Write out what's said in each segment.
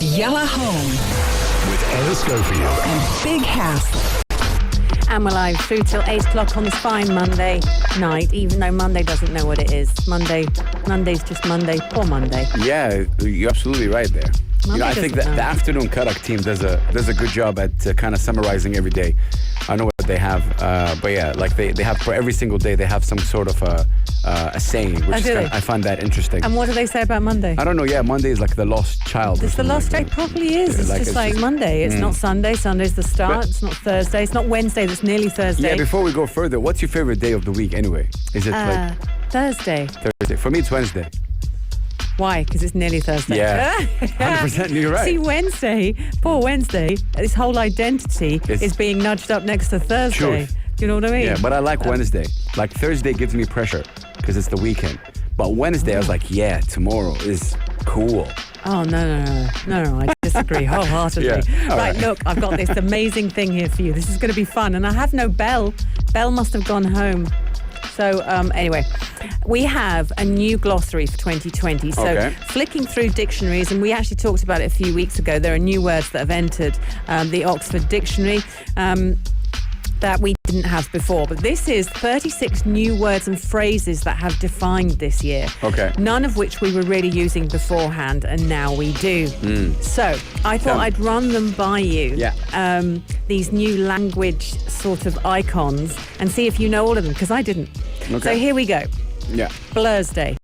Yella Home with Ella Schofield and Big House. And we're live through till 8 o'clock on this fine Monday night, even though Monday doesn't know what it is. Monday's just Monday. Poor Monday. Yeah, you're absolutely right there. I think that the afternoon Karat team does a good job at kind of summarizing every day. I know what they have, but yeah, like they have for every single day they have some sort of a saying, which I find that interesting. And what do they say about Monday? I don't know. Yeah, Monday is like the lost child. It's the lost day. Probably is. Yeah, it's just like Monday. It's not Sunday. Sunday's the start. It's not Thursday. It's not Wednesday. That's nearly Thursday. Yeah. Before we go further, what's your favorite day of the week anyway? Is it Thursday? Thursday. For me, it's Wednesday. Why? Because it's nearly Thursday. Yeah, 100%. You're right. See, Wednesday, poor Wednesday, this whole identity is being nudged up next to Thursday. Truth. Do you know what I mean? Yeah, but I like Wednesday. Like Thursday gives me pressure because it's the weekend. But Wednesday, I was like, yeah, tomorrow is cool. Oh, no, I disagree wholeheartedly. Yeah. Right, look, I've got this amazing thing here for you. This is going to be fun. And I have no bell. Bell must have gone home. So anyway, we have a new glossary for 2020. So flicking through dictionaries, and we actually talked about it a few weeks ago, there are new words that have entered the Oxford Dictionary that we didn't have before. But this is 36 new words and phrases that have defined this year. Okay. None of which we were really using beforehand, and now we do. So I thought I'd run them by you. Yeah. These new language sort of icons, and see if you know all of them, because I didn't. Okay. So here we go. Yeah. Blur's Day.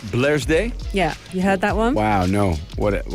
Blur's Day? Yeah, you heard that one? Wow, no. What?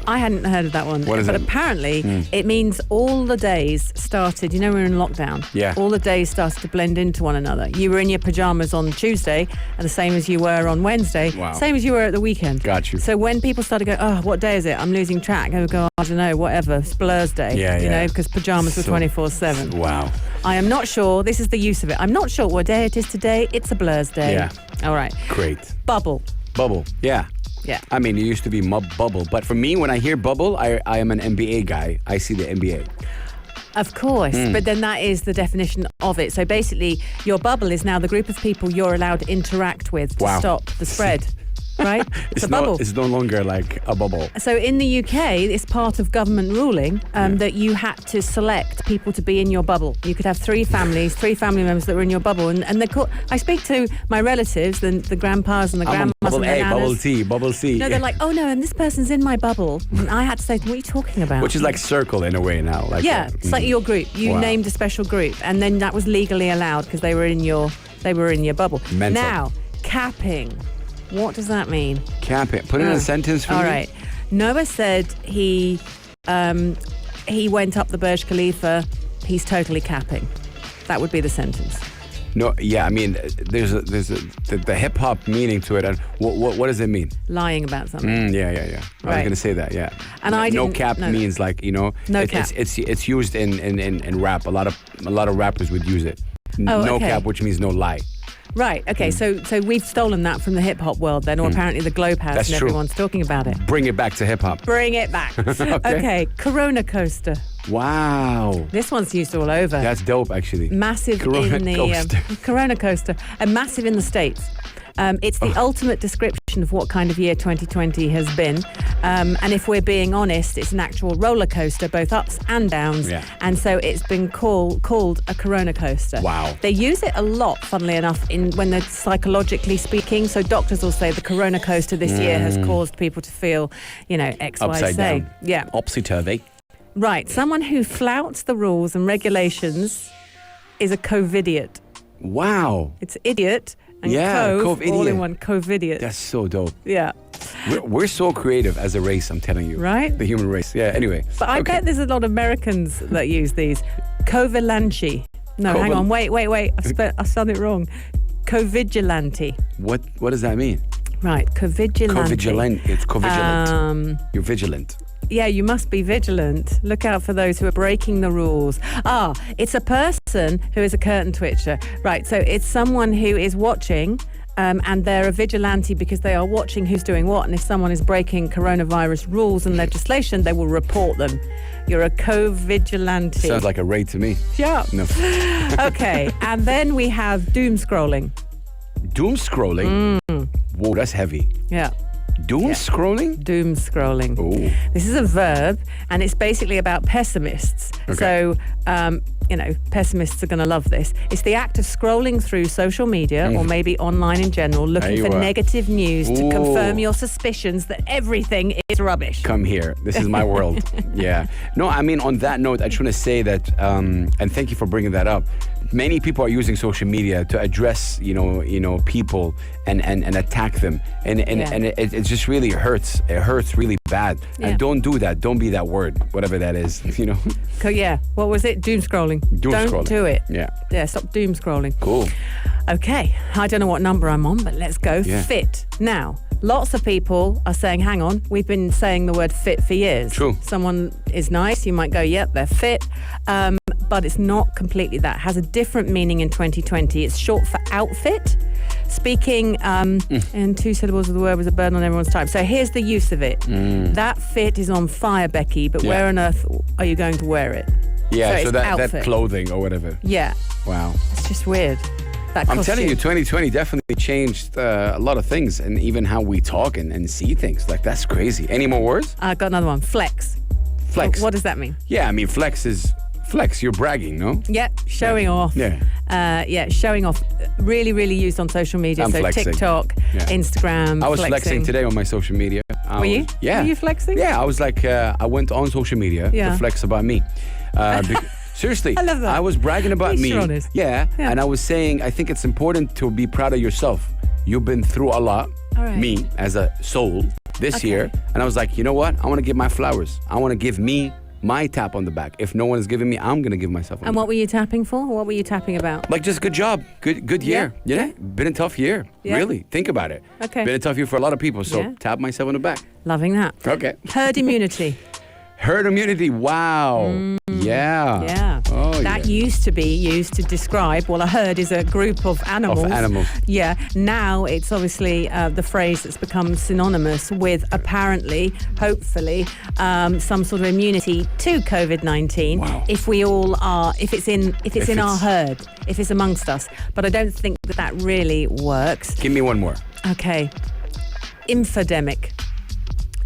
I hadn't heard of that one. What is but it? Apparently, it means all the days started, you know, we're in lockdown. Yeah. All the days started to blend into one another. You were in your pajamas on Tuesday, and the same as you were on Wednesday. Wow. Same as you were at the weekend. Got you. So when people started going, oh, what day is it? I'm losing track. I would go, I don't know, whatever. It's Blur's Day. Yeah, you know, because pajamas were 24/7. Wow. I am not sure. This is the use of it. I'm not sure what day it is today. It's a Blur's Day. Yeah. All right. Great. Bubble. Bubble. Yeah. Yeah. I mean, it used to be bubble, but for me, when I hear bubble, I am an NBA guy. I see the NBA. Of course, but then that is the definition of it. So basically, your bubble is now the group of people you're allowed to interact with to stop the spread. Right? It's a bubble. It's no longer like a bubble. So in the UK, it's part of government ruling that you had to select people to be in your bubble. You could have three family members that were in your bubble. And they're called, I speak to my relatives, the grandpas and the grandmas bubble and the A, nanas. bubble T, bubble C. No, they're like, oh no, and this person's in my bubble. And I had to say, what are you talking about? Which is like circle in a way now. Like it's like your group. You named a special group, and then that was legally allowed because they were in your bubble. Mental. Now, capping. What does that mean? Capping. Put in a sentence for me. All right. Noah said he went up the Burj Khalifa. He's totally capping. That would be the sentence. No, yeah, I mean, there's the hip hop meaning to it, and what does it mean? Lying about something. Yeah. I was Right. gonna say that. Yeah. And I no didn't cap know means like No cap. It's used in rap. A lot of rappers would use it. Oh, no okay. cap, which means no lie. Right. Okay. So we've stolen that from the hip hop world then, or apparently the Globe has, That's and true. everyone's talking about it. Bring it back to hip hop. Bring it back. Okay. Corona coaster. Wow. This one's used all over. That's dope, actually. Massive Corona in the coaster. Corona coaster, and massive in the States. It's the ultimate description of what kind of year 2020 has been. And if we're being honest, it's an actual roller coaster, both ups and downs. Yeah. And so it's been called a Corona coaster. Wow. They use it a lot, funnily enough, when they're psychologically speaking. So doctors will say the Corona coaster this year has caused people to feel, X, Y, Upside Z. down. Yeah. Opsy-turvy. Right. Someone who flouts the rules and regulations is a COVIDiot. Wow. It's idiot and cove all idiot. in one, COVIDiot. That's so dope. Yeah. We're so creative as a race, I'm telling you. Right? The human race. Yeah, anyway. But I bet there's a lot of Americans that use these. Covilanchi. No, hang on. Wait. I've spelled it wrong. Covigilante. What does that mean? Right, covigilante. Covigilant. It's covigilant. You're vigilant. Yeah, you must be vigilant. Look out for those who are breaking the rules. It's a person who is a curtain twitcher. Right, so it's someone who is watching and they're a vigilante because they are watching who's doing what. And if someone is breaking coronavirus rules and legislation, they will report them. You're a co-vigilante. Sounds like a raid to me. Yeah. No. Okay, and then we have doom scrolling. Doom scrolling? Whoa, that's heavy. Yeah. Doom scrolling? Doom scrolling. Ooh. This is a verb, and it's basically about pessimists. Okay. So, pessimists are going to love this. It's the act of scrolling through social media or maybe online in general, looking for negative news to confirm your suspicions that everything is rubbish. Come here. This is my world. Yeah. No, I mean, on that note, I just want to say that, and thank you for bringing that up. Many people are using social media to address, people and attack them, and it just really hurts. It hurts really bad. Yeah. And don't do that. Don't be that word, whatever that is. Yeah. What was it? Doom scrolling. Don't do it. Yeah. Yeah. Stop doom scrolling. Cool. Okay. I don't know what number I'm on, but let's go. Yeah. Fit. Now, lots of people are saying, hang on, we've been saying the word fit for years. True. Someone is nice, you might go, yep, they're fit. But it's not completely that. It has a different meaning in 2020. It's short for outfit. Speaking in two syllables of the word was a burden on everyone's time. So here's the use of it. That fit is on fire, Becky, but where on earth are you going to wear it? Yeah, so that outfit. clothing or whatever. Yeah. Wow. It's just weird. That I'm telling costume. you, 2020 definitely changed a lot of things, and even how we talk and see things. Like, that's crazy. Any more words? I got another one. Flex. Flex. What does that mean? Yeah, I mean, flex. You're bragging, no? Yeah, showing off. Yeah. Showing off. Really, really used on social media. I'm so flexing. TikTok, Instagram. I was flexing today on my social media. Were you? Yeah. Were you flexing? Yeah, I was like, I went on social media to flex about me. Seriously, I love that. I was bragging about At least me. you're honest. Yeah, and I was saying, I think it's important to be proud of yourself. You've been through a lot, All right. me as a soul, this year. And I was like, you know what? I want to give my flowers. I want to give me my tap on the back. If no one is giving me, I'm going to give myself one. And what were you tapping for? What were you tapping about? Like, just good job. Good year. Yeah. Been a tough year. Yeah. Really. Think about it. Okay. Been a tough year for a lot of people. So Yeah. tap myself on the back. Loving that. Okay. Herd immunity. Herd immunity. Wow. Yeah. Yeah. Oh, that yeah. used to be used to describe, well, a herd is a group of animals. Of animals. Yeah. Now it's obviously the phrase that's become synonymous with apparently, hopefully, some sort of immunity to COVID-19. Wow. If we all are, if it's in our herd, if it's amongst us. But I don't think that really works. Give me one more. Okay. Infodemic.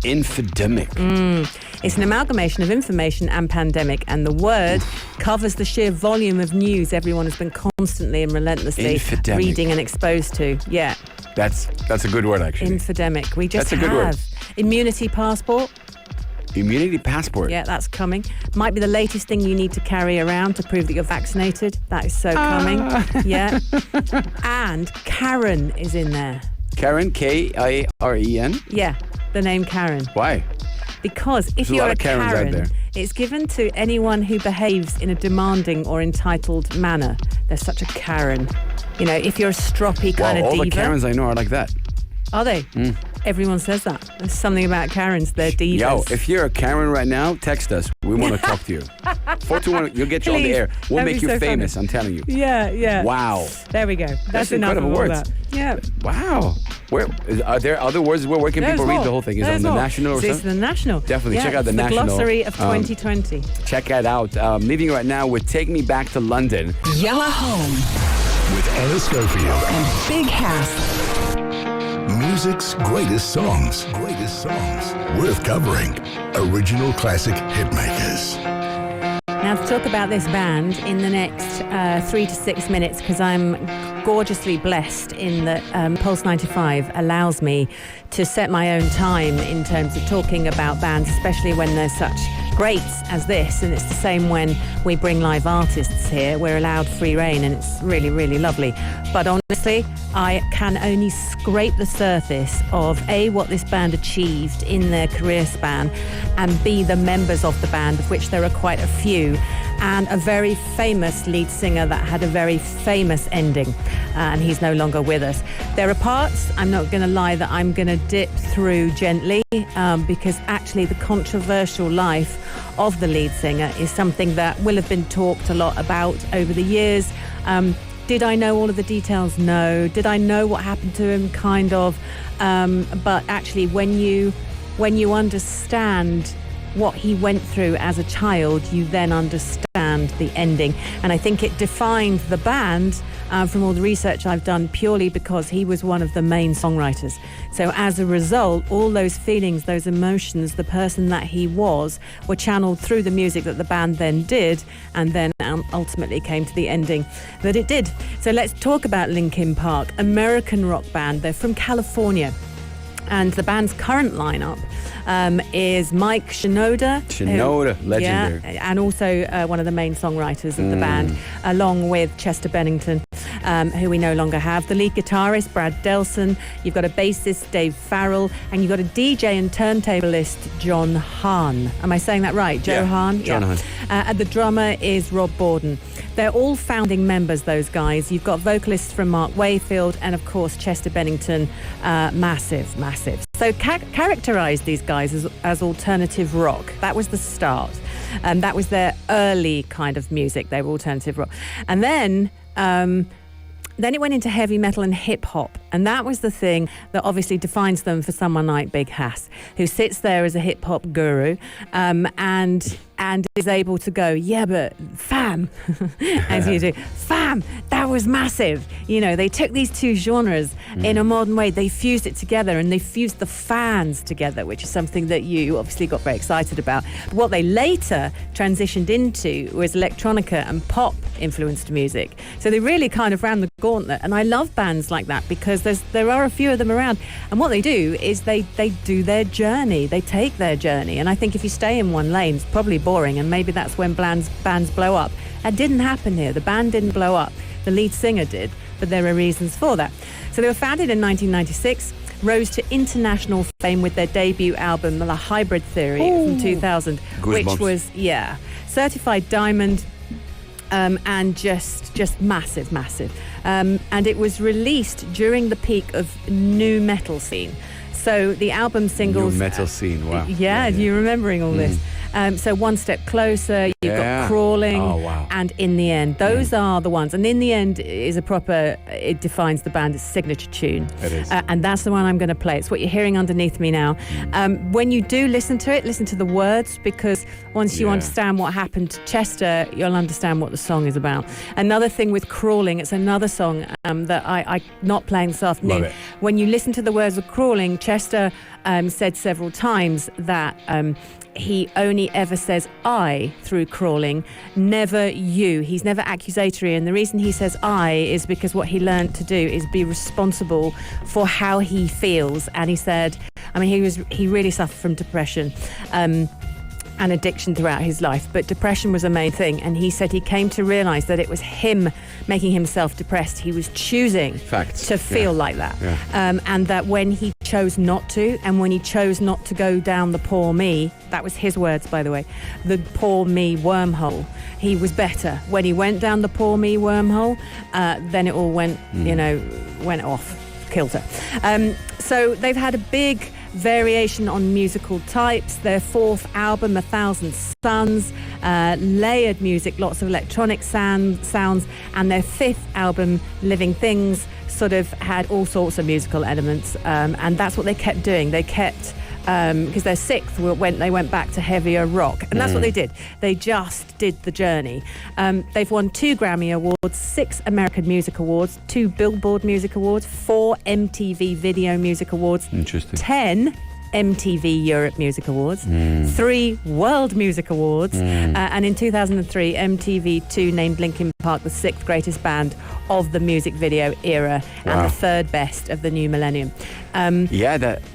Infodemic. It's an amalgamation of information and pandemic, and the word covers the sheer volume of news everyone has been constantly and relentlessly Infodemic. reading and exposed to. Yeah. That's a good word, actually. Infodemic. We just That's a good word. have immunity passport. Immunity passport. Yeah, that's coming. Might be the latest thing you need to carry around to prove that you're vaccinated. That is so coming. Yeah. And Karen is in there. Karen, Karen. Yeah, the name Karen. Why? Because if There's a you're lot a of Karens out Karen, there. it's given to anyone who behaves in a demanding or entitled manner. They're such a Karen. You know, if you're a stroppy kind Wow, of all diva. the Karens I know are like that. Are they? Everyone says that. There's something about Karens. They're divas. Yo, if you're a Karen right now, text us. We want to talk to you. 421, you'll get you on the Please. air. We'll That'd make be you so famous, funny. I'm telling you. Yeah. Wow. There we go. That's enough of incredible all words. that. Yeah. Wow. Are there other words? Where can There's people read more. the whole thing? Is it There's on the more. National or It's something? the National. Definitely. Yeah, Check out the it's National. glossary of 2020. Check that out. Leaving you right now with Take Me Back to London. Yella Home With Anna Schofield. and Big House. Music's greatest songs. Greatest songs. Worth covering. Original classic hitmakers. Now, to talk about this band in the next 3 to 6 minutes, because I'm gorgeously blessed in that Pulse 95 allows me to set my own time in terms of talking about bands, especially when they're such greats as this. And it's the same when we bring live artists here. We're allowed free reign, and it's really, really lovely. But honestly, I can only scrape the surface of A, what this band achieved in their career span, and B, the members of the band, of which there are quite a few, and a very famous lead singer that had a very famous ending, and he's no longer with us. There are parts, I'm not going to lie, that I'm going to dip through gently, because actually the controversial life of the lead singer is something that will have been talked a lot about over the years. Did I know all of the details? No. Did I know what happened to him? Kind of. But actually, when you understand what he went through as a child, you then understand band, the ending. And I think it defined the band from all the research I've done, purely because he was one of the main songwriters. So as a result, all those feelings, those emotions, the person that he was, were channeled through the music that the band then did, and then ultimately came to the ending that it did. So let's talk about Linkin Park, American rock band. They're from California. And the band's current lineup is Mike Shinoda. Legendary. Yeah, and also one of the main songwriters of the band, along with Chester Bennington, who we no longer have. The lead guitarist, Brad Delson. You've got a bassist, Dave Farrell. And you've got a DJ and turntablist, John Hahn. Am I saying that right? Joe Hahn? John Hahn. And the drummer is Rob Borden. They're all founding members, those guys. You've got vocalists from Mark Wayfield and, of course, Chester Bennington. Massive. So characterised these guys as alternative rock. That was the start. That was their early kind of music. They were alternative rock. And then it went into heavy metal and hip hop. And that was the thing that obviously defines them for someone like Big Hass, who sits there as a hip hop guru and is able to go, yeah, but fam, as you do, fam, that was massive. You know, they took these two genres in a modern way. They fused it together, and they fused the fans together, which is something that you obviously got very excited about. But what they later transitioned into was electronica and pop influenced music. So they really kind of ran the gauntlet. And I love bands like that because there are a few of them around. And what they do is they do their journey. They take their journey. And I think if you stay in one lane, it's probably boring, and maybe that's when bands blow up. That didn't happen here. The band didn't blow up. The lead singer did, but there are reasons for that. So they were founded in 1996, rose to international fame with their debut album, The Hybrid Theory, from 2000, which was, certified diamond, and just massive. And it was released during the peak of new metal scene. So the album singles... New metal scene, wow. Yeah, you're remembering all this. So One Step Closer, you've got Crawling, and In the End. Those are the ones. And In the End is it defines the band's signature tune. It is. And that's the one I'm going to play. It's what you're hearing underneath me now. When you do listen to it, listen to the words, because once you understand what happened to Chester, you'll understand what the song is about. Another thing with Crawling, it's another song that I'm not playing this afternoon. Love it. When you listen to the words of Crawling, Chester said several times that he only ever says I through Crawling, never you. He's never accusatory, and the reason he says I is because what he learned to do is be responsible for how he feels. And he said, he really suffered from depression and addiction throughout his life, but depression was a main thing. And he said he came to realise that it was him making himself depressed. He was choosing to feel like that. And that when he chose not to, and when he chose not to go down the poor me, that was his words, by the way, the poor me wormhole, he was better. When he went down the poor me wormhole, then it all went off kilter. So they've had a big variation on musical types. Their fourth album, 1,000 Suns, layered music, lots of electronic sounds, and their fifth album, Living Things, sort of had all sorts of musical elements, and that's what they kept doing. They kept, because their sixth they went back to heavier rock, and that's what they did. They just did the journey. They've won 2 Grammy Awards, 6 American Music Awards, 2 Billboard Music Awards, 4 MTV Video Music Awards, 10 MTV Europe Music Awards, 3 World Music Awards, and in 2003 MTV2 named Linkin Park the 6th greatest band of the music video era and the 3rd best of the new millennium.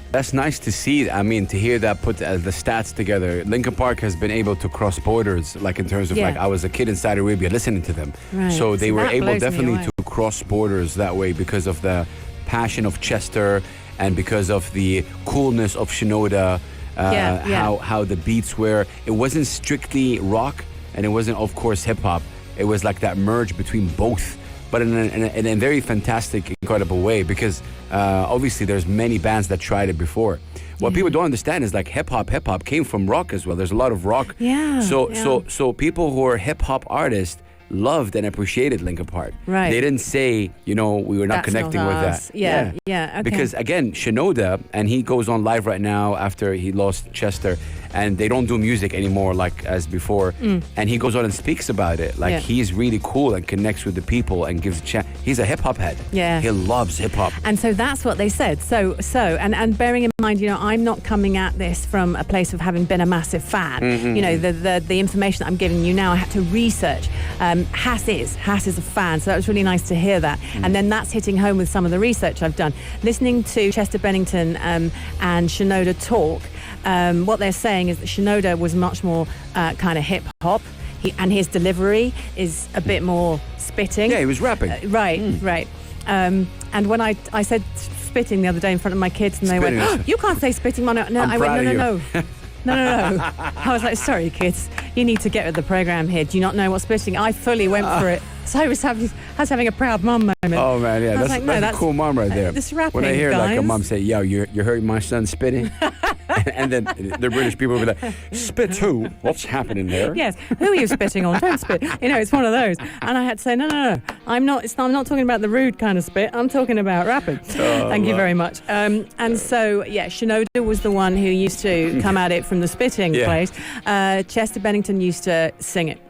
That's nice to see. I mean, to hear that, put the stats together. Linkin Park has been able to cross borders, like in terms of like I was a kid in Saudi Arabia listening to them. So they were able definitely to cross borders that way because of the passion of Chester and because of the coolness of Shinoda, how the beats were. It wasn't strictly rock, and it wasn't, of course, hip-hop. It was like that merge between both, but in a very fantastic, incredible way, because obviously there's many bands that tried it before. What people don't understand is like hip-hop came from rock as well. There's a lot of rock. So people who are hip-hop artists loved and appreciated Linkin Park. Right. They didn't say, we were not That's connecting not with us. that. Yeah. Okay. Because again, Shinoda, and he goes on live right now after he lost Chester, and they don't do music anymore like as before. And he goes on and speaks about it. Like he's really cool and connects with the people and gives a chance. He's a hip hop head. Yeah. He loves hip hop. And so that's what they said. And bearing in mind, I'm not coming at this from a place of having been a massive fan. The information that I'm giving you now, I had to research. Hass is a fan, so that was really nice to hear that. And then that's hitting home with some of the research I've done. Listening to Chester Bennington and Shinoda talk, what they're saying is that Shinoda was much more kind of hip hop. And his delivery is a bit more spitting. Yeah, he was rapping. Right. And when I said spitting the other day in front of my kids, and they went, "You can't say spitting, Mono." No, I went, no. I was like, sorry, kids, you need to get with the program here. Do you not know what spitting? I fully went for it. So I was having a proud mum moment. Oh man, yeah, that's a cool mom right there. This rapping, when I hear guys. like a mom say, "Yo, you heard my son spitting," and then the British people will be like, "Spit who? What's happening there?" Yes, who are you spitting on? Don't spit. It's one of those. And I had to say, no. I'm not talking about the rude kind of spit. I'm talking about rapping. Thank you very much. And so, Shinoda was the one who used to come at it from the spitting place. Chester Bennington used to sing it.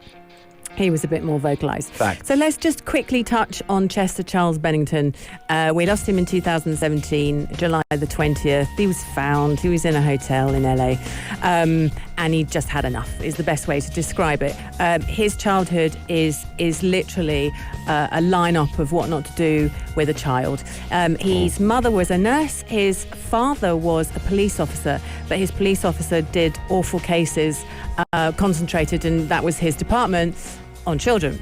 He was a bit more vocalised. So let's just quickly touch on Chester Charles Bennington. We lost him in 2017, July the 20th. He was found. He was in a hotel in LA. And he just had enough, is the best way to describe it. His childhood is literally a line-up of what not to do with a child. His mother was a nurse. His father was a police officer. But his police officer did awful cases, concentrated, and that was his department, on children.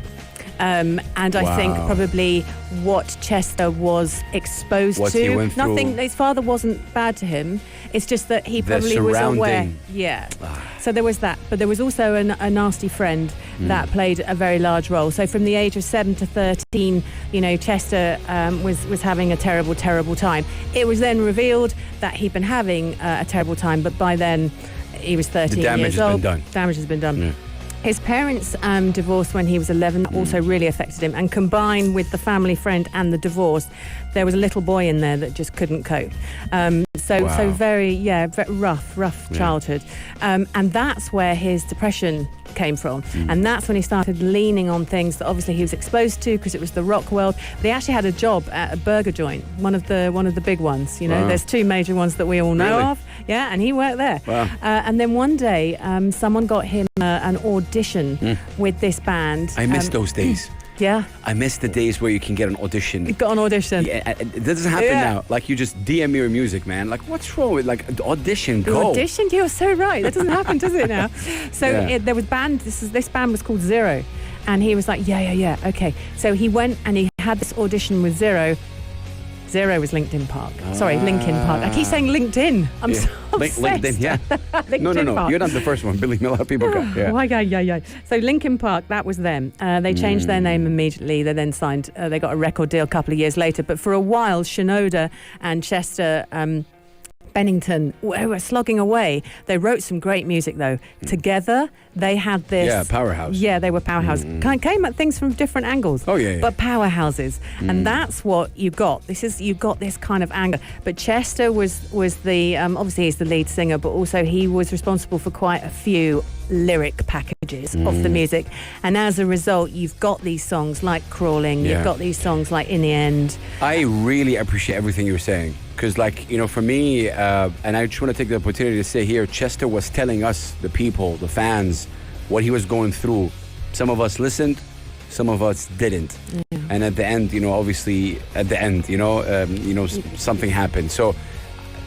And I think probably what Chester was exposed what to, he went nothing. His father wasn't bad to him. It's just that he probably was aware. Yeah. So there was that, but there was also a nasty friend that played a very large role. So from the age of 7 to 13, Chester was having a terrible, terrible time. It was then revealed that he'd been having a terrible time, but by then he was 13 years old. Damage has been done. Yeah. His parents divorced when he was 11, also really affected him. And combined with the family friend and the divorce, there was a little boy in there that just couldn't cope. So very rough childhood. And that's where his depression came from. And that's when he started leaning on things that obviously he was exposed to because it was the rock world. But he actually had a job at a burger joint, one of the big ones. There's two major ones that we all know of. Yeah, and he worked there. Wow. And then one day, someone got him an audition with this band. I miss those days. Yeah. I miss the days where you can get an audition. You got an audition. Yeah, it doesn't happen now. Like, you just DM me your music, man. Like, what's wrong with, like, audition, go. Audition? You're so right. That doesn't happen, does it now? So there was band, this band was called Zero. And he was like, yeah, okay. So he went and he had this audition with Zero. Zero was Linkin Park. Sorry, Linkin Park. I keep saying LinkedIn. I'm so obsessed. LinkedIn, yeah. LinkedIn No. Park. You're not the first one. Believe me, a lot of people got. Yeah. Yeah. So Linkin Park, that was them. They changed their name immediately. They then signed. They got a record deal a couple of years later. But for a while, Shinoda and Chester Bennington were slogging away. They wrote some great music, though. Together, they had this... Yeah, powerhouse. Yeah, they were powerhouse. Came at things from different angles. Oh, yeah. But powerhouses. And that's what you got. You got this kind of anger. But Chester was the... obviously, he's the lead singer, but also he was responsible for quite a few lyric packages of the music. And as a result, you've got these songs like Crawling. You've got these songs like In the End. I really appreciate everything you're saying. Because, like, for me, and I just want to take the opportunity to say here, Chester was telling us, the people, the fans, what he was going through. Some of us listened, some of us didn't. And at the end, obviously, something happened. So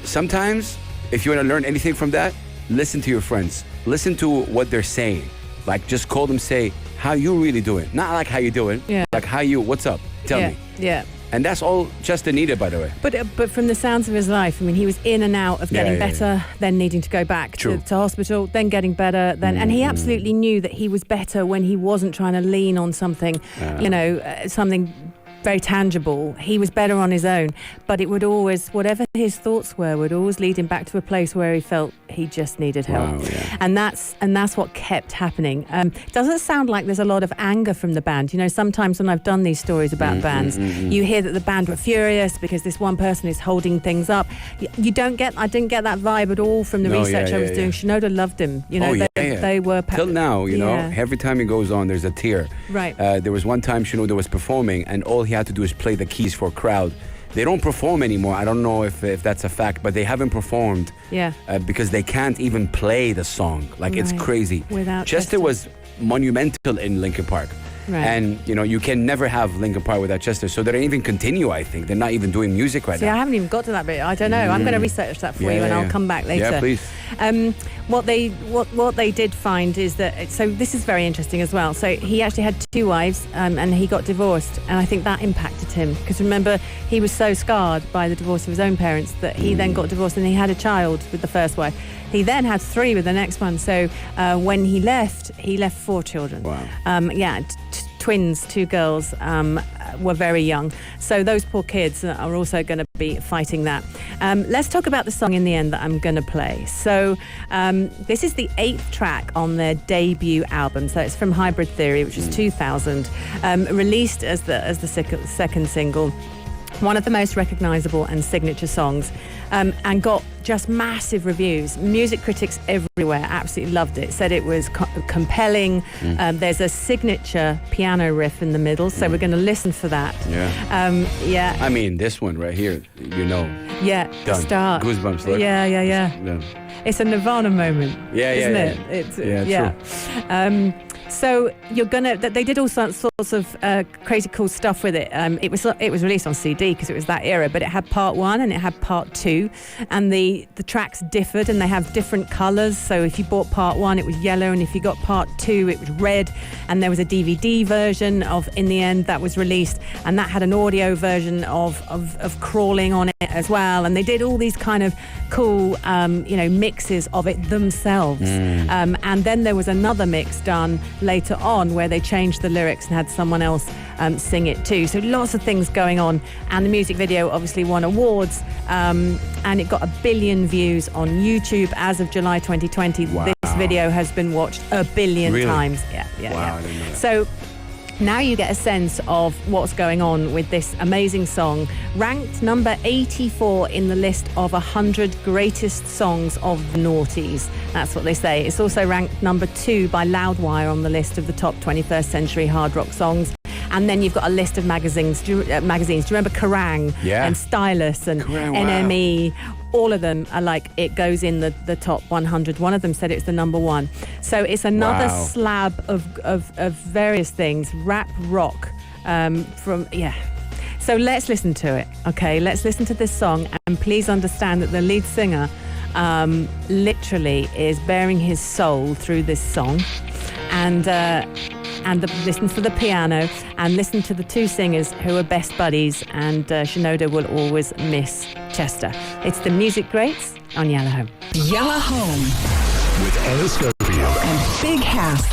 sometimes, if you want to learn anything from that, listen to your friends. Listen to what they're saying. Like, just call them, say, how you really doing? Not like how you doing. Yeah. Like, what's up? Tell me. Yeah. And that's all Chester needed, by the way. But from the sounds of his life, he was in and out of getting better, then needing to go back to hospital, then getting better, and he absolutely knew that he was better when he wasn't trying to lean on something, something very tangible. He was better on his own, but it would always, whatever his thoughts were, would always lead him back to a place where he felt he just needed help. Wow, yeah. And that's what kept happening. Doesn't sound like there's a lot of anger from the band. You know, sometimes when I've done these stories about bands, you hear that the band were furious because this one person is holding things up. I didn't get that vibe at all from the research I was doing. Shinoda loved him. You know, they were till now. You know, every time he goes on, there's a tear. Right. There was one time Shinoda was performing, and all he had to do is play the keys for a crowd. They don't perform anymore. I don't know if that's a fact, but they haven't performed. Yeah. Because they can't even play the song. Like, it's crazy. Without Chester was monumental in Linkin Park. Right. And, you know, you can never have Linkin Park without Chester. So they don't even continue, I think. They're not even doing music right now. I haven't even got to that bit. I don't know. I'm going to research that for you and I'll come back later. Yeah, please. What they did find is that, so this is very interesting as well. So he actually had 2 wives and he got divorced. And I think that impacted him. Because remember, he was so scarred by the divorce of his own parents that he then got divorced and he had a child with the first wife. He then had 3 with the next one. So when he left 4 children. Wow. Twins, 2 girls, were very young. So those poor kids are also going to be fighting that. Let's talk about the song in the end that I'm going to play. So this is the 8th track on their debut album. So it's from Hybrid Theory, which is 2000, released as the second single. One of the most recognizable and signature songs, and got just massive reviews. Music critics everywhere absolutely loved it, said it was compelling. There's a signature piano riff in the middle, so we're going to listen for that. Yeah. I mean, this one right here, you know. Yeah, done. Start. Goosebumps, look. Yeah. It's a Nirvana moment, isn't it? It's, true. So they did all sorts of crazy cool stuff with it. It was released on CD because it was that era, but it had part 1 and it had part 2, and the tracks differed and they have different colours. So if you bought part 1, it was yellow, and if you got part 2, it was red. And there was a DVD version of In the End that was released, and that had an audio version of Crawling on it as well. And they did all these kind of cool mixes of it themselves. And then there was another mix done later on where they changed the lyrics and had someone else sing it too. So lots of things going on, and the music video obviously won awards, and it got 1 billion views on YouTube as of July 2020. Wow. This video has been watched 1 billion times. Wow, I didn't know that. So now you get a sense of what's going on with this amazing song, ranked number 84 in the list of 100 greatest songs of the noughties. That's what they say. It's also ranked number 2 by Loudwire on the list of the top 21st century hard rock songs. And then you've got a list of magazines. Do you remember Kerrang? And Stylus and Kerrang, NME? All of them are like, it goes in the top 100. One of them said it's the number 1. So it's another slab of various things. Rap, rock, So let's listen to it, okay? Let's listen to this song, and please understand that the lead singer literally is bearing his soul through this song. Listen for the piano, and listen to the 2 singers who are best buddies, and Shinoda will always miss Chester. It's the Music Greats on Yellow Home. Yellow Home With Anna Schofield. and Big House.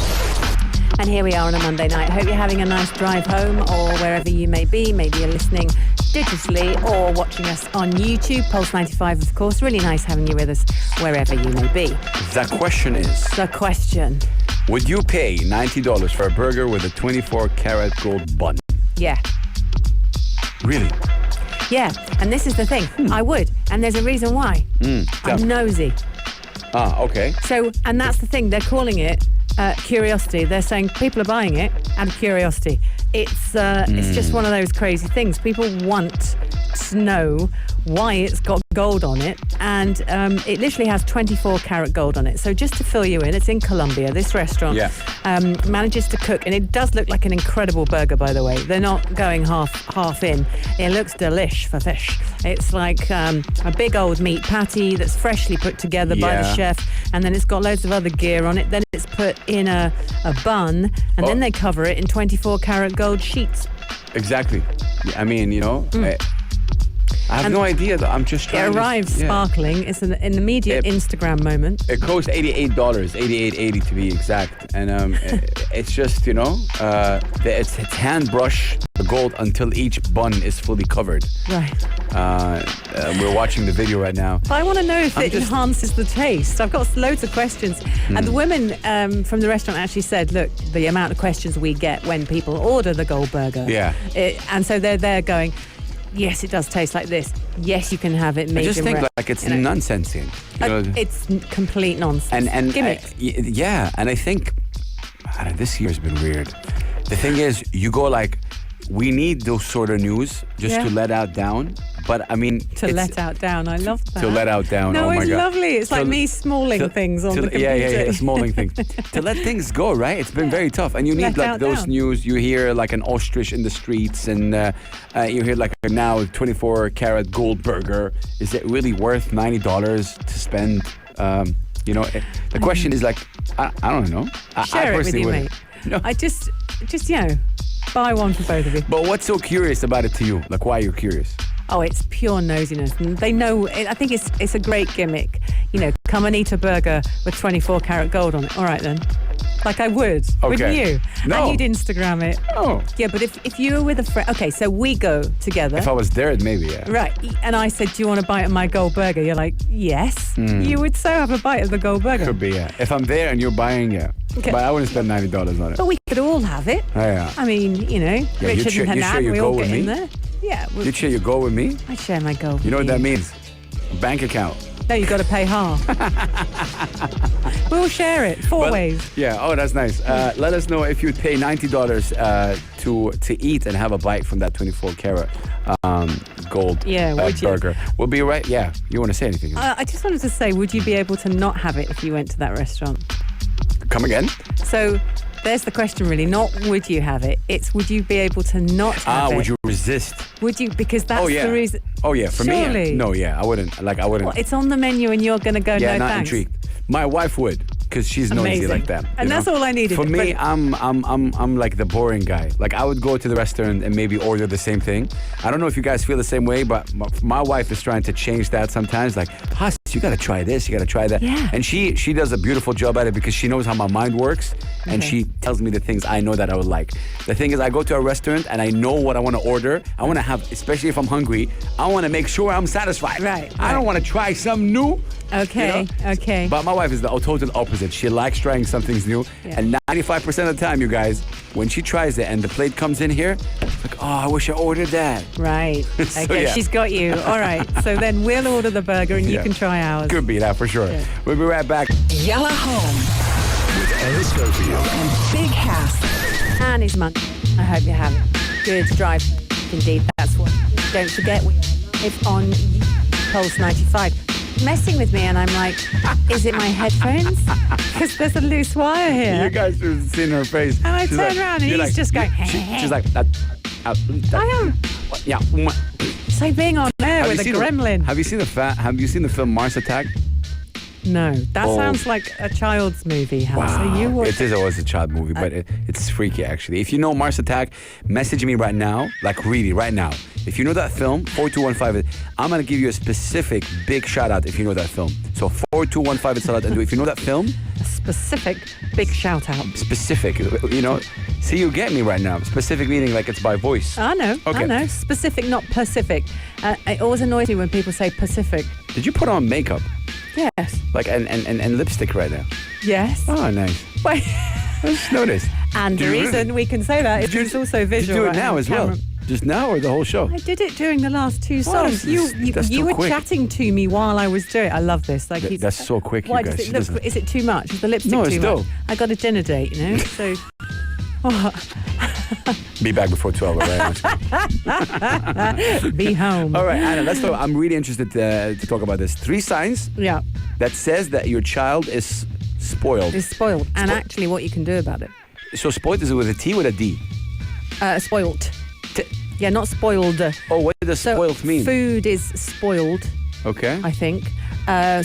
And here we are on a Monday night. Hope you're having a nice drive home, or wherever you may be. Maybe you're listening digitally or watching us on YouTube. Pulse 95, of course. Really nice having you with us wherever you may be. The question is... The question. Would you pay $90 for a burger with a 24-karat gold bun? Yeah. Really? Yeah. And this is the thing. I would. And there's a reason why. I'm nosy. Okay. So, and that's the thing. They're calling it curiosity. They're saying people are buying it out of curiosity. It's just one of those crazy things. People want to know why it's got gold on it, and it literally has 24-karat gold on it. So just to fill you in, it's in Colombia. This restaurant manages to cook, and it does look like an incredible burger, by the way. They're not going half in. It looks delish for fish. It's like a big old meat patty that's freshly put together by the chef, and then it's got loads of other gear on it. Then it's put in a bun, and then they cover it in 24-karat gold sheets. Exactly. I mean, I have no idea. I'm just trying. It arrives sparkling. It's an immediate Instagram moment. It costs $88, $88.80 to be exact, and it's just it's hand brush the gold until each bun is fully covered. Right. We're watching the video right now. But I want to know if it enhances the taste. I've got loads of questions. And the women from the restaurant actually said, look, the amount of questions we get when people order the gold burger. Yeah. And so they're there going, yes, it does taste like this. Yes, you can have it medium I just think rare. like it's nonsense. It's complete nonsense. And gimmicks. yeah, and I think this year's been weird. The thing is, you go like, we need those sort of news just to let out down. But I mean, to let out down, I love that. To let out down, no, oh my it's God. lovely. It's like me smalling things on the computer. Yeah, smalling things. To let things go, right? It's been very tough. And you need like those news. You hear like an ostrich in the streets, and you hear like a now 24 karat gold burger. Is it really worth $90 to spend? The question is like, I don't know. Share it with you, mate. No. I just buy one for both of you. But what's so curious about it to you? Like, why are you curious? Oh, it's pure nosiness. And they know, I think it's a great gimmick. Come and eat a burger with 24 karat gold on it. All right, then. Like I would. Okay. Wouldn't you? No. And you'd Instagram it. Oh. Yeah, but if you were with a friend... Okay, so we go together. If I was there, maybe, yeah. Right. And I said, do you want a bite of my gold burger? You're like, yes. You would so have a bite of the gold burger. Could be, yeah. If I'm there and you're buying, yeah. Okay. But I wouldn't spend $90 on it. But we could all have it. Oh, yeah. I mean, Richard and Hanan, sure you we go all with get me? in there. Yeah. You'd share your goal with me? I'd share my gold You know with what that means? Bank account. No, you've got to pay half. We'll share it four ways. Yeah, oh, that's nice. Let us know if you'd pay $90 to eat and have a bite from that 24 karat gold burger. We'll be right. Yeah, you want to say anything? I just wanted to say, would you be able to not have it if you went to that restaurant? Come again? So there's the question really. Not would you have it. It's would you be able to not have it? Would you resist? Would you? Because that's the reason. Oh, yeah. For Surely. me, no, yeah. I wouldn't. Well, it's on the menu and you're going to go, yeah, no not thanks. Intrigued. My wife would, because she's noisy like that. And that's all I needed. For me, I'm like the boring guy. Like I would go to the restaurant and maybe order the same thing. I don't know if you guys feel the same way, but my wife is trying to change that sometimes. Like, Haas, you got to try this, you got to try that. Yeah. And she does a beautiful job at it because she knows how my mind works, and she tells me the things I know that I would like. The thing is, I go to a restaurant and I know what I want to order. I want to have, especially if I'm hungry, I want to make sure I'm satisfied. Right. I don't want to try something new. Okay, okay. But my wife is the total opposite. She likes trying something new. Yeah. And 95% of the time, you guys, when she tries it and the plate comes in here, it's like, oh, I wish I ordered that. Right. Okay, she's got you. All right. So then we'll order the burger and you can try ours. Could be that for sure. Yeah. We'll be right back. Yalla Home With Anna Schofield. and Big Hass. And his money. I hope you have it. Good drive. Indeed, that's what. Don't forget, it's on Pulse 95. Messing with me, and I'm like, is it my headphones? Because there's a loose wire here. You guys should have seen her face. And I turn around and he's just going, she's like, I am. Yeah. It's like being on air with a gremlin. Have you seen the film Mars Attack? No, that sounds like a child's movie. Wow. So you watch it is always a child movie, but it's freaky actually. If you know Mars Attack, message me right now, like really right now. If you know that film, 4215, I'm going to give you a specific big shout out if you know that film. So 4215 Salat, and if you know that film, a specific big shout out. Specific, see, you get me right now. Specific meaning like it's by voice. I know, Okay. I know. Specific, not Pacific. It always annoys me when people say Pacific. Did you put on makeup? Yes. Like and lipstick right now? Yes. Oh, nice. Wait. I just noticed. And the reason we can say that is it's also visual. Did you do it right now on as camera. well? Just now or the whole show? I did it during the last two songs. that's You too were quick. chatting to me while I was doing it. I love this. Like That's so quick, you why guys. does She it look? doesn't- Is it too much? Is the lipstick No, too it's much? dope. I got a dinner date, So. Be back before 12, all right? Be home. All right, Anna, let's talk. I'm really interested to talk about this. 3 signs Yeah. that says that your child is spoiled. It's spoiled. And actually, what you can do about it. So spoiled, is it with a T or with a D? Spoiled. Yeah, not spoiled. Oh, what does So spoiled mean? Food is spoiled, Okay. I think.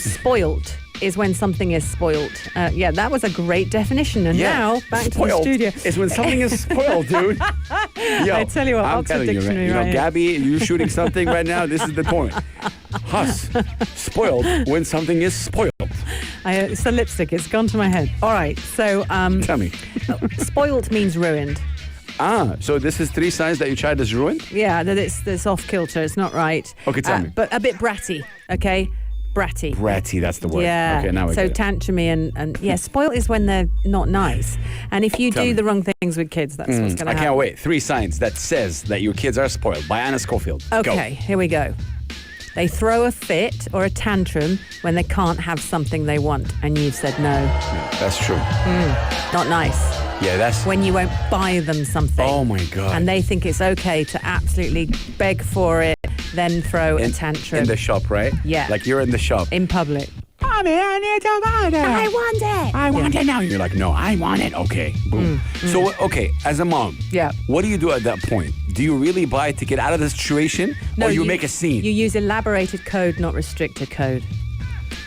Spoiled is when something is spoiled. Yeah, that was a great definition. And now, back spoiled to the studio. is when something is spoiled, dude. Yo, I tell you what, I'm Oxford telling you, Dictionary man. right here. Gabby, you're shooting something right now. This is the point. Huss, spoiled when something is spoiled. It's the lipstick. It's gone to my head. All right. So, Tell me. spoiled means ruined. So this is 3 signs that your child is ruined? Yeah, that it's off kilter. It's not right. Okay, tell me. But a bit bratty, okay? Bratty. Bratty, that's the word. Yeah. Okay, now I so get it. tantrumy and yeah, spoiled is when they're not nice. And if you Tell do me. the wrong things with kids, that's what's going to I happen. can't wait. 3 signs that says that your kids are spoiled by Anna Schofield. Okay, here we go. They throw a fit or a tantrum when they can't have something they want and you've said no. Yeah, that's true. Not nice. Yeah, that's... When you won't buy them something. Oh, my God. And they think it's okay to absolutely beg for it, then throw a tantrum. In the shop, right? Yeah. Like you're in the shop. In public. Mommy, I need to buy that. I want it. I want it now. You're like, no, I want it. Okay. Boom. So, okay, as a mom, Yeah. what do you do at that point? Do you really buy it to get out of the situation? No, or you make a scene? You use elaborated code, not restricted code.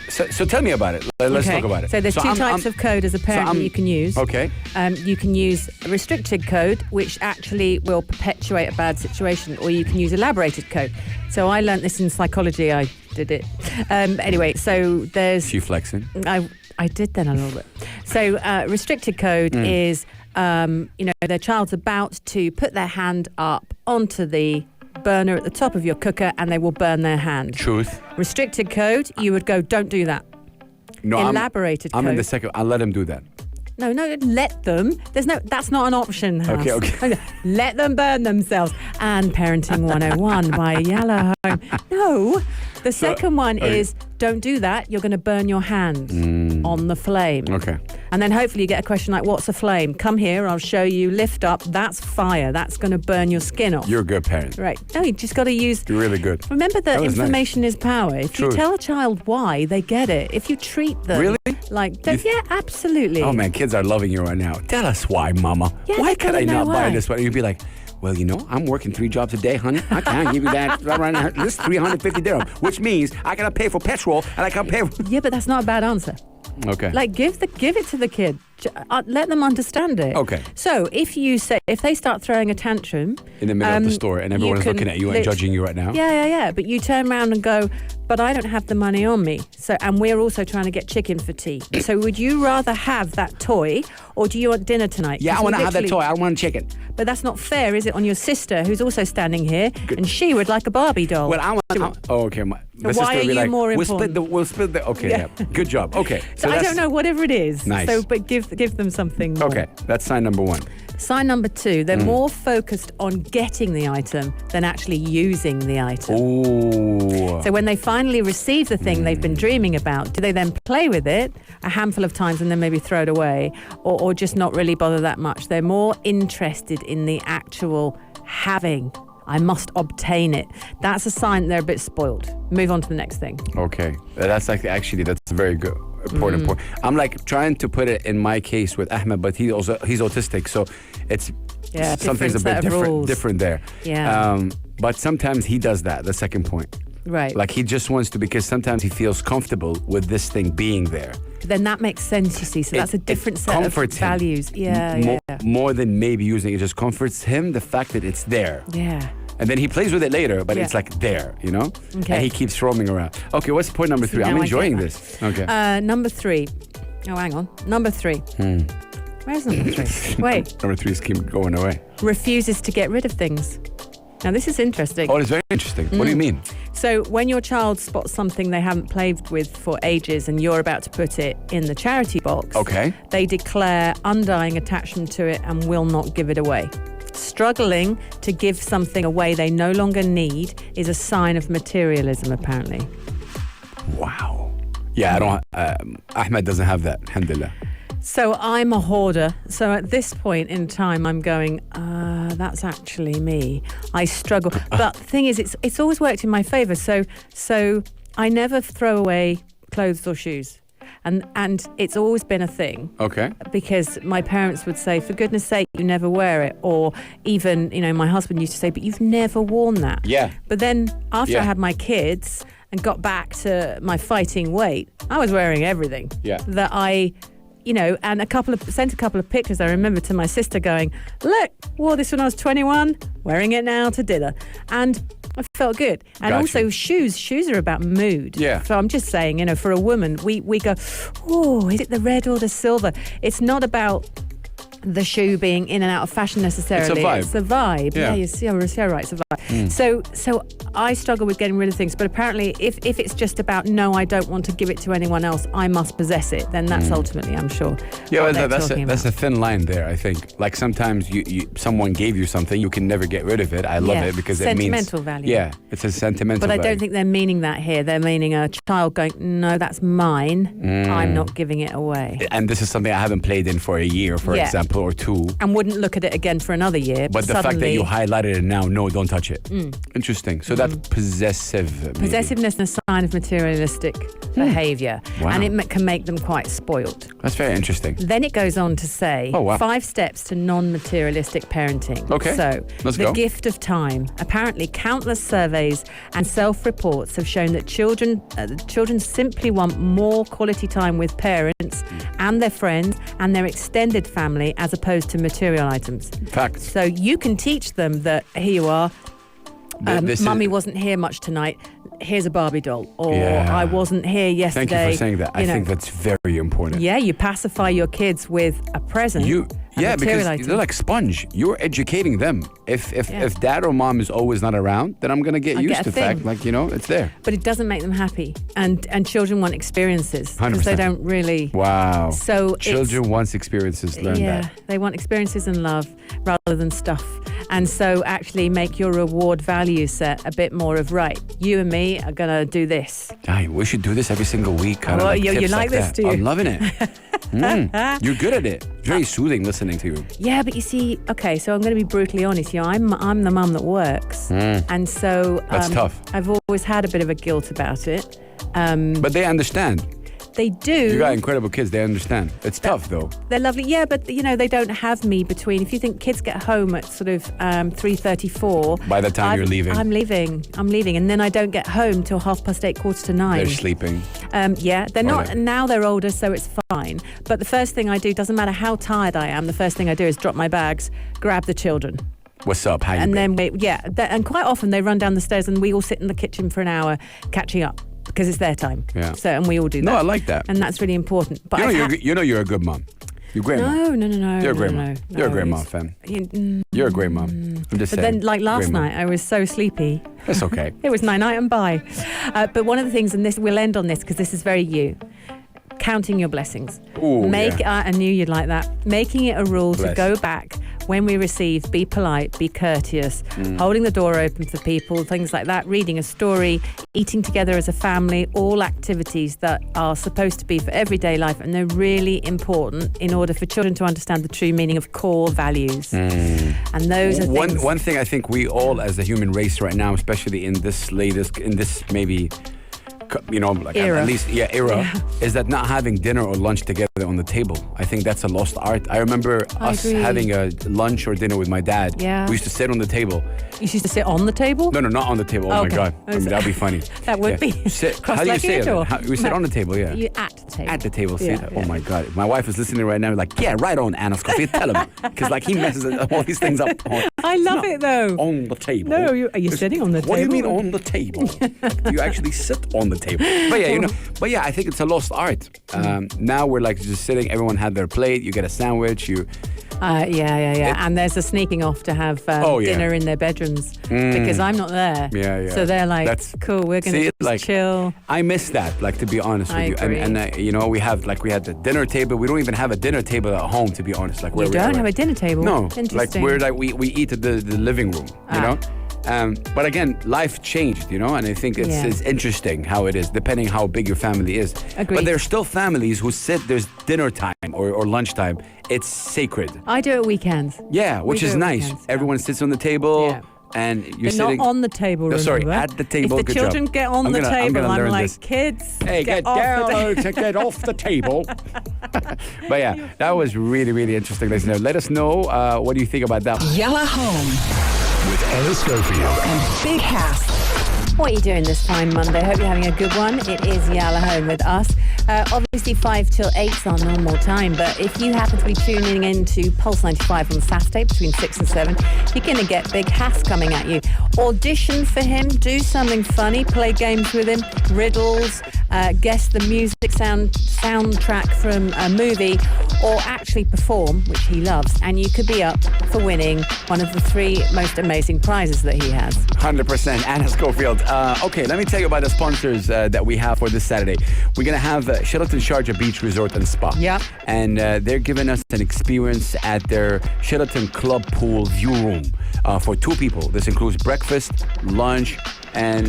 So tell me about it. Let's talk about it. So there's 2 types of code as a parent that you can use. Okay. You can use restricted code, which actually will perpetuate a bad situation, or you can use elaborated code. So I learned this in psychology. I did it. Anyway, so there's... You flexing? I did then a little bit. So restricted code is, the child's about to put their hand up onto the burner at the top of your cooker and they will burn their hand. Truth. Restricted code, you would go, don't do that. No, Elaborated I'm code. in the second. I'll let him do that. No, let them. That's not an option. House. Okay. Let them burn themselves. And Parenting 101 by Yellow Home. No, the second one is don't do that. You're going to burn your hand on the flame. Okay. And then hopefully you get a question like, what's a flame? Come here, I'll show you. Lift up. That's fire. That's going to burn your skin off. You're a good parent. Right. No, you just got to use... You're really good. Remember that was information is power. If True. you tell a child why, they get it. If you treat them... Really? Like, yeah, absolutely. Oh, man, kids are loving you right now. Tell us why, Mama. Yeah, why they could I gotta know not buy why. this one? You'd be like, well, I'm working 3 jobs a day, honey. I can't give you that right now. This is 350 dirham, which means I gotta pay for petrol and I can't pay for... Yeah, but that's not a bad answer. Okay. Like, give it to the kid. Let them understand it. Okay. So if they start throwing a tantrum in the middle of the store and everyone's you can looking at you and judging you right now. Yeah. But you turn around and go, but I don't have the money on me. So, and we're also trying to get chicken for tea. So would you rather have that toy or do you want dinner tonight? Yeah, I want to have that toy. I want chicken. But that's not fair, is it, on your sister who's also standing here and she would like a Barbie doll? Well, okay. The sister why would are be you like, more We'll split the. Okay, yeah. Good job. Okay. So I don't know, whatever it is. Nice. So, but give them something more. Okay, that's sign number 1. Sign number 2, they're more focused on getting the item than actually using the item. Ooh. So when they finally receive the thing they've been dreaming about, do they then play with it a handful of times and then maybe throw it away or just not really bother that much? They're more interested in the actual having. I must obtain it. That's a sign they're a bit spoiled. Move on to the next thing. Okay. That's very good. Important point. I'm like trying to put it in my case with Ahmed, but he's autistic, so it's something's a bit different there. Yeah. But sometimes he does that. The second point. Right. Like he just wants to, because sometimes he feels comfortable with this thing being there. Then that makes sense, you see. So that's a different set of values. Yeah. More than maybe using it, just comforts him the fact that it's there. Yeah. And then he plays with it later, but it's like there, Okay. And he keeps roaming around. Okay, what's point number 3? I'm enjoying this. Okay. Number 3. Oh, hang on. Number 3. Where's number 3? Wait. Number 3 is keep going away. Refuses to get rid of things. Now, this is interesting. Oh, it's very interesting. What do you mean? So when your child spots something they haven't played with for ages and you're about to put it in the charity box, they declare undying attachment to it and will not give it away. Struggling to give something away they no longer need is a sign of materialism, apparently. Wow. Yeah, I don't. Ahmed doesn't have that, alhamdulillah. So I'm a hoarder. So at this point in time, I'm going, that's actually me. I struggle. But the thing is, it's always worked in my favor. So I never throw away clothes or shoes. And it's always been a thing. Okay. Because my parents would say, for goodness sake, you never wear it. Or even, my husband used to say, but you've never worn that. Yeah. But then after I had my kids and got back to my fighting weight, I was wearing everything. Yeah. That I... and sent a couple of pictures. I remember to my sister going, look, wore this when I was 21, wearing it now to dinner. And I felt good. And also shoes are about mood. Yeah. So I'm just saying, for a woman, we go, oh, is it the red or the silver? It's not about the shoe being in and out of fashion necessarily. It's a vibe. Yeah, you're so right. It's a vibe. So I struggle with getting rid of things, but apparently if it's just about, no, I don't want to give it to anyone else, I must possess it, then that's ultimately, I'm sure. Yeah, but that's a thin line there, I think. Like sometimes someone gave you something, you can never get rid of it. I love it because it means... Sentimental value. Yeah, it's a sentimental value. But I don't think they're meaning that here. They're meaning a child going, no, that's mine. I'm not giving it away. And this is something I haven't played in for a year, for example, or two. And wouldn't look at it again for another year. But the fact that you highlighted it now, no, don't touch it. Interesting. So that's possessive. Maybe. Possessiveness is a sign of materialistic behaviour. Wow. And it can make them quite spoiled. That's very interesting. Then it goes on to say 5 steps to non-materialistic parenting. Okay. So, let's the go. gift of time. Apparently, countless surveys and self-reports have shown that children simply want more quality time with parents and their friends and their extended family as opposed to material items. Facts. So you can teach them that here you are. Mummy wasn't here much tonight. Here's a Barbie doll. Or I wasn't here yesterday. Thank you for saying that. I think that's very important. Yeah, you pacify your kids with a present. Because they're like sponge. You're educating them. If dad or mom is always not around, then I'm gonna get used to the fact, it's there. But it doesn't make them happy, and children want experiences because they don't really. Wow. So children want experiences. Learn that. Yeah, they want experiences and love rather than stuff. And so actually make your reward value set a bit more of, right, you and me are gonna do this. We should do this every single week. You like this, do you? I'm loving it. You're good at it. It's very soothing listening to you. Yeah, but you see, okay, so I'm going to be brutally honest. I'm the mum that works, and so that's tough. I've always had a bit of a guilt about it. But they understand. They do. You got incredible kids. They understand. It's tough, though. They're lovely. Yeah, but, they don't have me between... If you think kids get home at sort of 3:34... By the time you're leaving. I'm leaving. And then I don't get home till 8:30, 9:15. They're sleeping. They're not... Now they're older, so it's fine. But the first thing I do, doesn't matter how tired I am, the first thing I do is drop my bags, grab the children. What's up? How you been? Then and quite often they run down the stairs and we all sit in the kitchen for an hour catching up. Because it's their time. Yeah. So, and we all do that. No, I like that. And that's really important. But you're a good mom. You're a great mom. No. You're a great mom. You're a great mom, fam. You're a great mom. I'm just saying. But then, like last night, I was so sleepy. That's okay. It was night and bye. But one of the things, and we'll end on this because this is very you. Counting your blessings. Ooh, I knew you'd like that. Making it a rule to go back when we receive, be polite, be courteous, holding the door open for people, things like that, reading a story, eating together as a family, all activities that are supposed to be for everyday life, and they're really important in order for children to understand the true meaning of core values. And those are things. One thing I think we all, as the human race right now, especially in this maybe... era. At least era, is that not having dinner or lunch together on the table. I think that's a lost art. I remember us having a lunch or dinner with my dad. Yeah. We used to sit on the table. You used to sit on the table? No, not on the table. Oh my God. That'd be funny. That would be. Sit. How do you say it? We sit on the table, yeah. You at the table. At the table. Oh my God. My wife is listening right now like, yeah, right on, Anna Scofield. Tell him. Because he messes all these things up. I love it though. On the table. No, are you sitting on the table? What do you mean on the table? Do you actually sit on the table? But I think it's a lost art. Now we're like just sitting, everyone had their plate, you get a sandwich, and there's a sneaking off to have dinner in their bedrooms because I'm not there. Yeah. So they're like, that's cool, we're going to chill. I miss that, to be honest with you. Agree. And we had the dinner table. We don't even have a dinner table at home, to be honest. You don't have a dinner table? No. Interesting. We eat at the living room, you know? But again, life changed, and I think it's interesting how it is, depending how big your family is. Agreed. But there's still families who there's dinner time or lunchtime. It's sacred. I do it weekends. Yeah, which is nice. Weekends, Everyone sits on the table. And you're sitting... not on the table, remember? Sorry, at the table. If the children get on the table, I'm like, this. Kids, hey, get down to get off the table. But yeah, that was really, really interesting. Let us know what do you think about that. Yalla Home with Anna Schofield and Big House. What are you doing this fine Monday? Hope you're having a good one. It is Yalla Home with us. Obviously 5 till 8 is our normal time, but if you happen to be tuning in to Pulse 95 on Saturday between 6 and 7, you're going to get Big Hass coming at you. Audition for him, do something funny, play games with him, riddles, guess the music soundtrack from a movie, or actually perform, which he loves, and you could be up for winning one of the 3 most amazing prizes that he has. 100%. Anna Schofield. Okay, let me tell you about the sponsors that we have for this Saturday. We're going to have Sheraton Sharjah Beach Resort and Spa. Yeah. And they're giving us an experience at their Sheraton Club Pool View Room for 2 people. This includes breakfast, lunch, and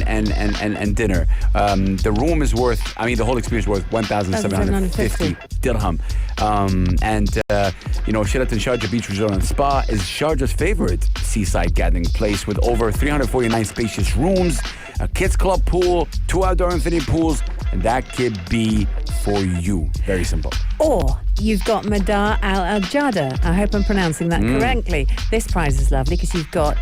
dinner. The room is worth, the whole experience is worth 1,750 dirham. Sheraton Sharjah Beach Resort and Spa is Sharjah's favorite seaside gathering place with over 349 spacious rooms, a kids club pool, 2 outdoor infinity pools, and that could be for you. Very simple. Or you've got Madar Al Jada. I hope I'm pronouncing that correctly. This prize is lovely because you've got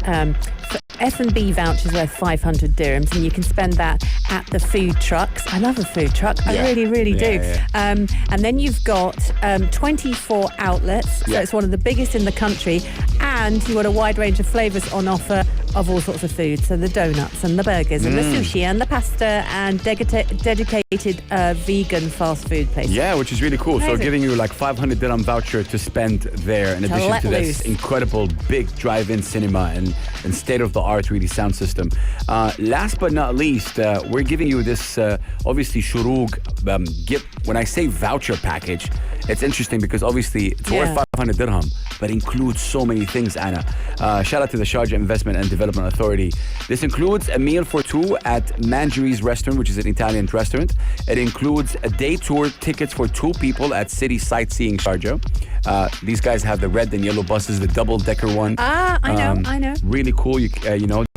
F&B vouchers worth 500 dirhams, and you can spend that at the food trucks. I love a food truck. I really, really do. Yeah. And then you've got 24 outlets. So it's one of the biggest in the country. And you've got a wide range of flavours on offer of all sorts of food. So the donuts and the burgers and the sushi and the pasta and dedicated vegan fast food place. Yeah, which is really cool. Amazing. So giving you like 500 dirham voucher to spend there in addition to this incredible big drive-in cinema and state-of-the-art really sound system. Last but not least, we're giving you this obviously Shurug when I say voucher package, it's interesting because obviously it's worth 500 dirham, but includes so many things, Anna. Shout out to the Sharjah Investment and Development Authority. This includes a meal for 2 at Manjari's Restaurant, which is an Italian restaurant. It includes a day tour tickets for 2 people at City Sightseeing Sharjah. These guys have the red and yellow buses, the double-decker one. I know. Really cool. You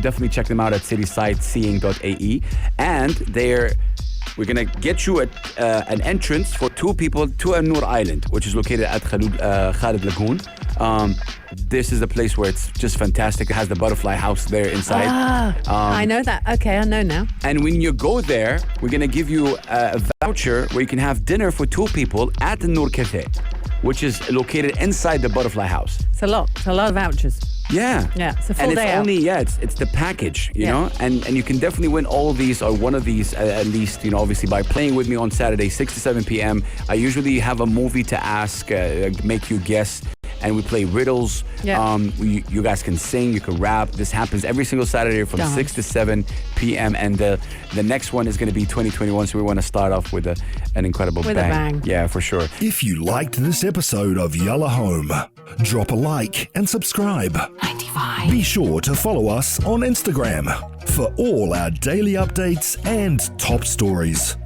definitely check them out at citysightseeing.ae. And we're going to get you an entrance for 2 people to An-Noor Island, which is located at Khalid Lagoon. This is a place where it's just fantastic. It has the butterfly house there inside. I know that. Okay, I know now. And when you go there, we're going to give you a voucher where you can have dinner for 2 people at the Noor Cafe, which is located inside the butterfly house. It's a lot of vouchers. Yeah. Yeah, it's a full and it's day out. it's the package, you know? And you can definitely win all of these or one of these at least, obviously by playing with me on Saturday, 6 to 7 p.m. I usually have a movie to ask, make you guess, and we play riddles. Yeah. You guys can sing, you can rap. This happens every single Saturday from 6 to 7 p.m. And the next one is going to be 2021, so we want to start off with an incredible With a bang. Yeah, for sure. If you liked this episode of Yalla Home, drop a like and subscribe. 95. Be sure to follow us on Instagram for all our daily updates and top stories.